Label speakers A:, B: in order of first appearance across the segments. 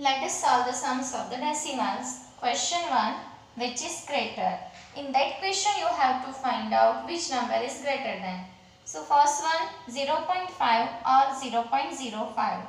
A: Let us solve the sums of the decimals. Question 1. Which is greater? In that question you have to find out which number is greater than. So first one 0.5 or 0.05.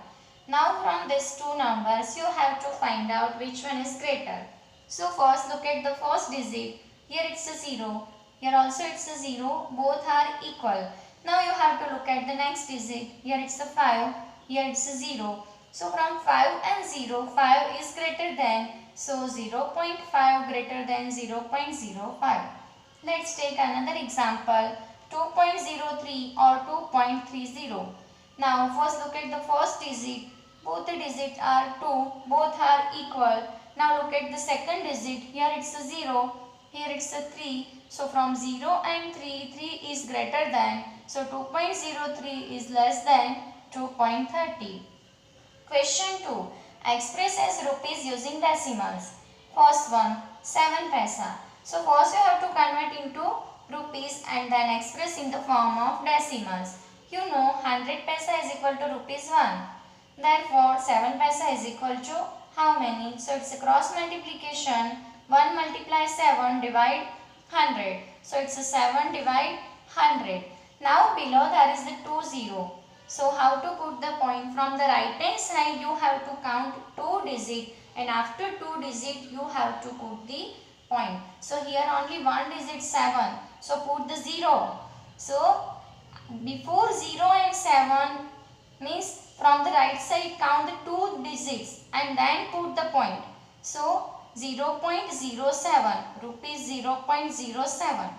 A: Now from these two numbers you have to find out which one is greater. So first look at the first digit. Here it's a 0. Here also it's a 0. Both are equal. Now you have to look at the next digit. Here it's a 5. Here it's a 0. So from 5 and 0, 5 is greater than, so 0.5 greater than 0.05. Let's take another example, 2.03 or 2.30. Now first look at the first digit. Both the digits are 2, both are equal. Now look at the second digit. Here it's a 0, here it's a 3. So from 0 and 3, 3 is greater than, so 2.03 is less than 2.30. Question 2. Express as rupees using decimals. First one, 7 paisa. So first you have to convert into rupees and then express in the form of decimals. You know 100 paisa is equal to rupees 1. Therefore 7 paisa is equal to how many? So it's a cross multiplication. 1 multiply 7 divide 100. So it's a 7 divide 100. Now below there is the 2 0. So how to put the point? From the right hand side you have to count 2 digits and after 2 digits you have to put the point. So here only one digit 7. So put the 0. So before 0 and 7 means from the right side count the 2 digits and then put the point. So 0.07 rupees 0.07.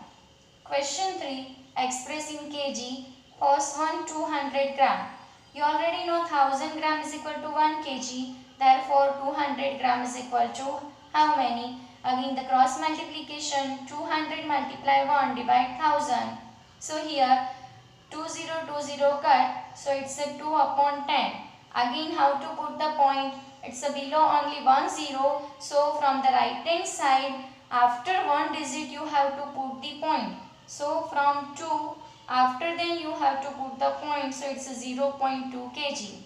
A: Question 3. Express in kg. First one 200 gram. You already know 1000 gram is equal to 1 kg. Therefore 200 gram is equal to how many? Again the cross multiplication, 200 multiply 1 divide 1000. So here 2020 cut. So it's a 2 upon 10. Again how to put the point? It's a below only 1 0. So from the right hand side after one digit you have to put the point. So from 2 after then you have to put the point, so it's a 0.2 kg.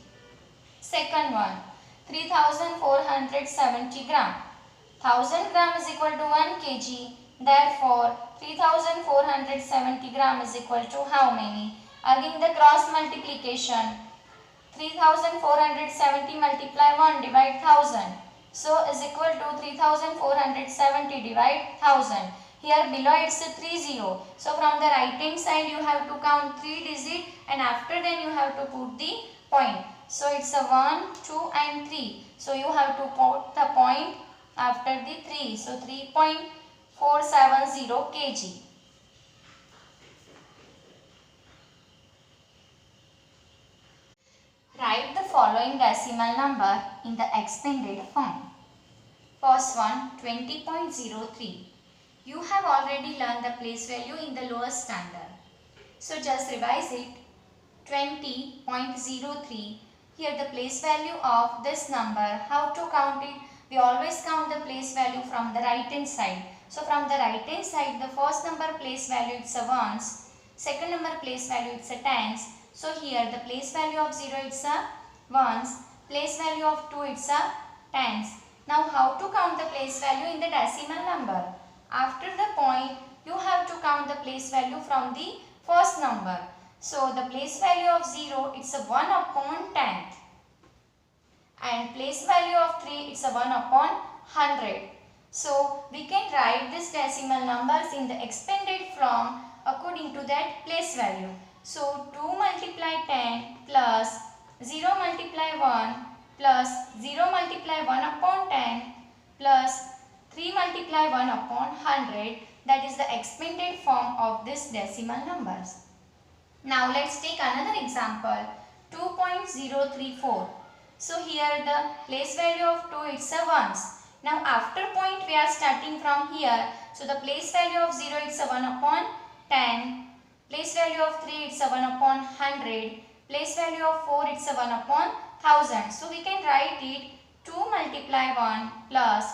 A: Second one, 3470 gram. 1000 gram is equal to 1 kg. Therefore, 3470 gram is equal to how many? Again the cross multiplication. 3470 multiply 1 divide 1000. So is equal to 3470 divide 1000. Here below it's a 30. So from the right hand side you have to count 3 digits and after then you have to put the point. So it's a 1, 2 and 3. So you have to put the point after the 3. So 3.470 kg. Write the following decimal number in the expanded form. First one 20.03. You have already learned the place value in the lower standard. So just revise it. 20.03. Here the place value of this number. How to count it? We always count the place value from the right hand side. So from the right hand side the first number place value it's a ones. Second number place value it's a tens. So here the place value of 0 it's a ones. Place value of 2 it's a tens. Now how to count the place value in the decimal number? After the point, you have to count the place value from the first number. So, the place value of 0, it's a 1 upon 10th. And place value of 3, it's a 1 upon 100. So, we can write these decimal numbers in the expanded form according to that place value. So, 2 multiply 10 plus 0 multiply 1 plus 0 multiply 1 upon 10 plus 3 multiply 1 upon 100, that is the expanded form of this decimal numbers. Now let's take another example, 2.034. So here the place value of 2 it's a ones. Now after point we are starting from here. So the place value of 0 it's a 1 upon 10. Place value of 3 it's a 1 upon 100. Place value of 4 it's a 1 upon 1000. So we can write it 2 multiply 1 plus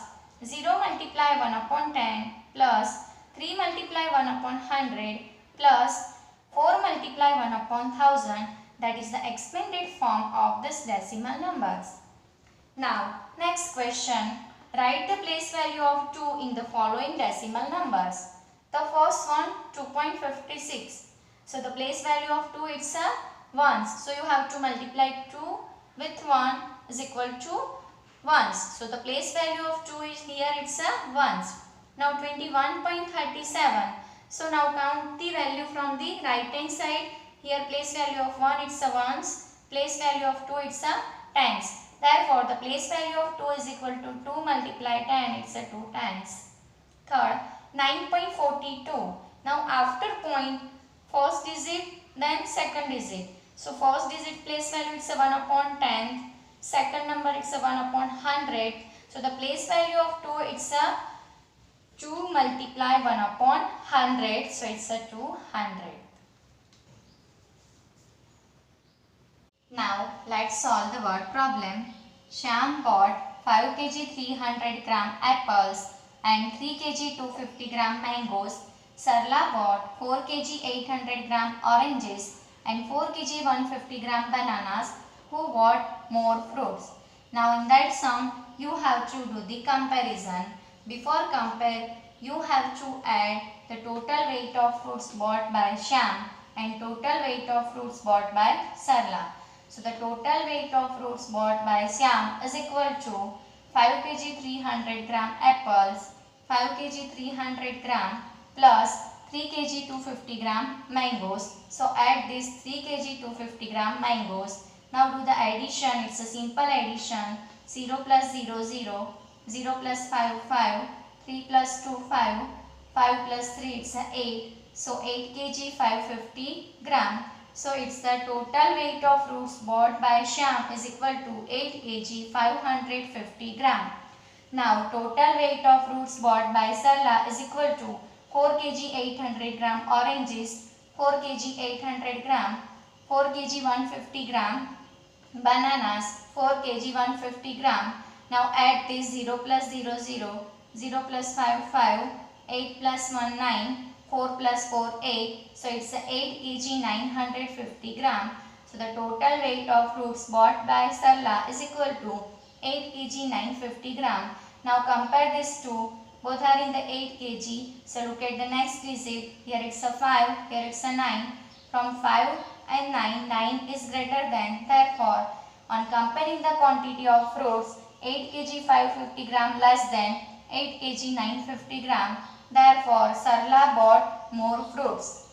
A: 0 multiply 1 upon 10 plus 3 multiply 1 upon 100 plus 4 multiply 1 upon 1000, that is the expanded form of this decimal numbers. Now, next question. Write the place value of 2 in the following decimal numbers. The first one, 2.56. So, the place value of 2 it's a ones. So, you have to multiply 2 with 1 is equal to ones. So, the place value of 2 is here it's a ones. Now, 21.37. So, now count the value from the right hand side. Here place value of 1 it's a ones. Place value of 2 it's a tens. Therefore, the place value of 2 is equal to 2 multiply 10, it's a 2 tens. Third, 9.42. Now, after point, first digit, then second digit. So, first digit place value it's a 1 upon 10. Second number it's a 1 upon 100. So, the place value of 2 it's a 2 multiply 1 upon 100. So, it's a 200. Now, let's solve the word problem. Shyam bought 5 kg 300 gram apples and 3 kg 250 gram mangoes. Sarla bought 4 kg 800 gram oranges and 4 kg 150 gram bananas. Who bought more fruits? Now, in that sum, you have to do the comparison. Before compare, you have to add the total weight of fruits bought by Shyam and total weight of fruits bought by Sarla. So, the total weight of fruits bought by Shyam is equal to 5 kg 300 gram apples, 5 kg 300 gram plus 3 kg 250 gram mangoes. So, add this 3 kg 250 gram mangoes. Now, do the addition. It's a simple addition. 0 plus 0, 0, 0 plus 5, 5, 3 plus 2, 5, 5 plus 3, it's a 8. So, 8 kg 550 gram. So, it's the total weight of fruits bought by Shyam is equal to 8 kg 550 gram. Now, total weight of fruits bought by Sarla is equal to 4 kg 800 gram oranges, 4 kg 800 gram, 4 kg 150 gram bananas, 4 kg 150 gram. Now, add this 0 plus 0, 0, 0 plus 5, 5, 8 plus 1, 9. 4 plus 4, 8. So, it's 8 kg 950 gram. So, the total weight of fruits bought by Sarla is equal to 8 kg 950 gram. Now, compare this two. Both are in the 8 kg. So, look at the next digit. Here it's a 5. Here it's a 9. From 5 and 9, 9 is greater than. Therefore, on comparing the quantity of fruits, 8 kg 550 gram less than 8 kg 950 gram. Therefore, Sarla bought more fruits.